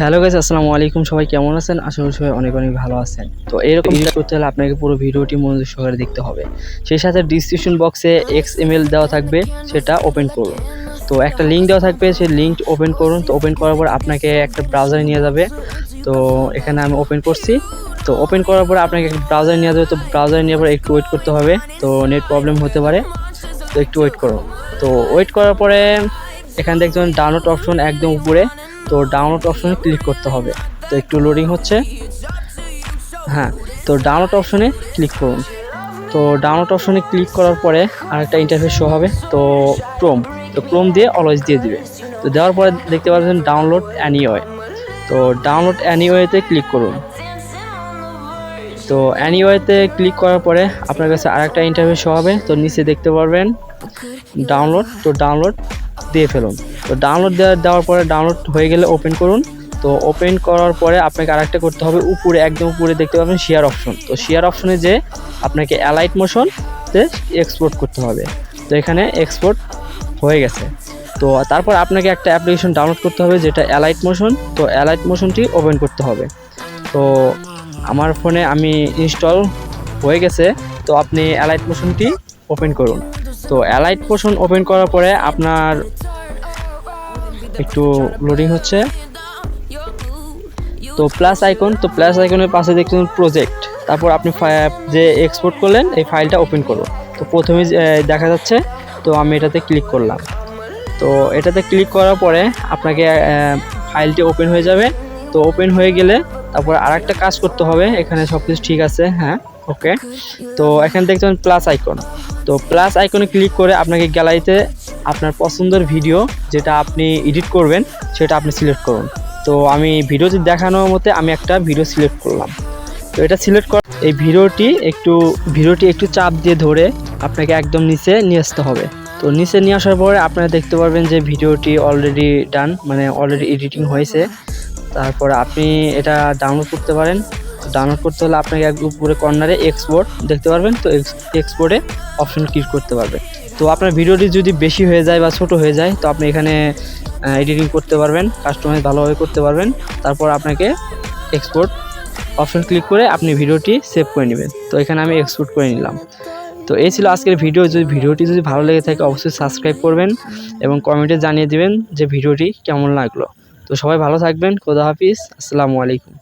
Hello guys, আসসালামু আলাইকুম। সবাই কেমন আছেন? আশা করি সবাই অনেক অনেক ভালো আছেন। তো এরকম এডিট করতে হলে আপনাকে পুরো ভিডিওটি মনোযোগ সহকারে দেখতে হবে। সেই সাথে ডেসক্রিপশন বক্সে XML দেওয়া থাকবে, সেটা ওপেন করুন। তো একটা লিঙ্ক দেওয়া থাকবে, সেই লিঙ্ক ওপেন করুন। তো ওপেন করার পর আপনাকে একটা ব্রাউজারে নিয়ে যাবে। তো এখানে আমি ওপেন করছি। তো ওপেন করার পরে আপনাকে একটা ব্রাউজারে নিয়ে যাবে। তো ব্রাউজারে নেওয়ার পর একটু ওয়েট করতে হবে। তো নেট প্রবলেম হতে পারে, তো একটু ওয়েট করো। তো ওয়েট করার পরে এখানে দেখছেন ডাউনলোড অপশন একদম উপরে। তো ডাউনলোড অপশনে ক্লিক করতে হবে। তো একটু লোডিং হচ্ছে। হ্যাঁ, তো ডাউনলোড অপশনে ক্লিক করুন। তো ডাউনলোড অপশনে ক্লিক করার পরে আরেকটা ইন্টারফেস শো হবে। তো ক্রোম দিয়ে অলওয়েজ দিয়ে দিবে। তো দেওয়ার পরে দেখতে পাচ্ছেন ডাউনলোড অ্যানিওয়ে। তো ডাউনলোড অ্যানিওয়েতে ক্লিক করুন। তো অ্যানিওয়েতে ক্লিক করার পরে আপনার কাছে আরেকটা ইন্টারফেস শো হবে। তো নিচে দেখতে পারবেন ডাউনলোড। তো ডাউনলোড দিয়ে ফেলুন। তো ডাউনলোড দেওয়ার পরে ডাউনলোড হয়ে গেলে ওপেন করুন। তো ওপেন করার পরে আপনাকে আরেকটা করতে হবে, উপরে একদম উপরে দেখতে পাবেন শেয়ার অপশন। তো শেয়ার অপশনে যে আপনাকে অ্যালাইট মোশনতে এক্সপোর্ট করতে হবে। তো এখানে এক্সপোর্ট হয়ে গেছে। তো তারপর আপনাকে একটা অ্যাপ্লিকেশন ডাউনলোড করতে হবে, যেটা অ্যালাইট মোশন। তো অ্যালাইট মোশনটি ওপেন করতে হবে। তো আমার ফোনে আমি ইনস্টল হয়ে গেছে। তো আপনি অ্যালাইট মোশনটি ওপেন করুন। তো অ্যালাইট মোশন ওপেন করার পরে আপনার একটু লোডিং হচ্ছে। তো প্লাস আইকনের পাশে দেখুন প্রজেক্ট। তারপর আপনি যে এক্সপোর্ট করলেন এই ফাইলটা ওপেন করুন। তো প্রথমে দেখা যাচ্ছে। তো আমি এটাতে ক্লিক করলাম। তো এটাতে ক্লিক করার পরে আপনাকে ফাইলটি ওপেন হয়ে যাবে। তো ওপেন হয়ে গেলে তারপর আরেকটা কাজ করতে হবে। এখানে সব কিছু ঠিক আছে, হ্যাঁ, ওকে। তো এখানে দেখছেন প্লাস আইকন। তো প্লাস আইকনে ক্লিক করে আপনাকে গ্যালারিতে আপনার পছন্দের ভিডিও যেটা আপনি এডিট করবেন সেটা আপনি সিলেক্ট করুন। তো আমি ভিডিওতে দেখানোর মতে আমি একটা ভিডিও সিলেক্ট করলাম। তো এটা সিলেক্ট কর, এই ভিডিওটি একটু চাপ দিয়ে ধরে আপনাকে একদম নিচে নিয়ে আসতে হবে। তো নিচে নিয়ে আসার পরে আপনারা দেখতে পারবেন যে ভিডিওটি অলরেডি ডান, মানে অলরেডি এডিটিং হয়েছে। তারপর আপনি এটা ডাউনলোড করতে পারেন। ডাউনলোড করতে হলে আপনাকে এক উপরে কর্নারে এক্সপোর্ট দেখতে পারবেন। তো এক্সপোর্টে অপশন ক্লিক করতে পারবেন। তো আপনার ভিডিওটি যদি বেশি হয়ে যায় বা ছোট হয়ে যায়, তো আপনি এখানে এডিটিং করতে পারবেন, কাস্টমাইজ ভালোভাবে করতে পারবেন। তারপর আপনাকে এক্সপোর্ট অপশন ক্লিক করে আপনি ভিডিওটি সেভ করে নেবেন। তো এখানে আমি এক্সপোর্ট করে নিলাম। তো এই ছিল আজকের ভিডিও। ভিডিওটি যদি ভালো লেগে থাকে অবশ্যই সাবস্ক্রাইব করবেন এবং কমেন্টে জানিয়ে দিবেন যে ভিডিওটি কেমন লাগলো। তো সবাই ভালো থাকবেন। খোদা হাফিজ, আসসালামু আলাইকুম।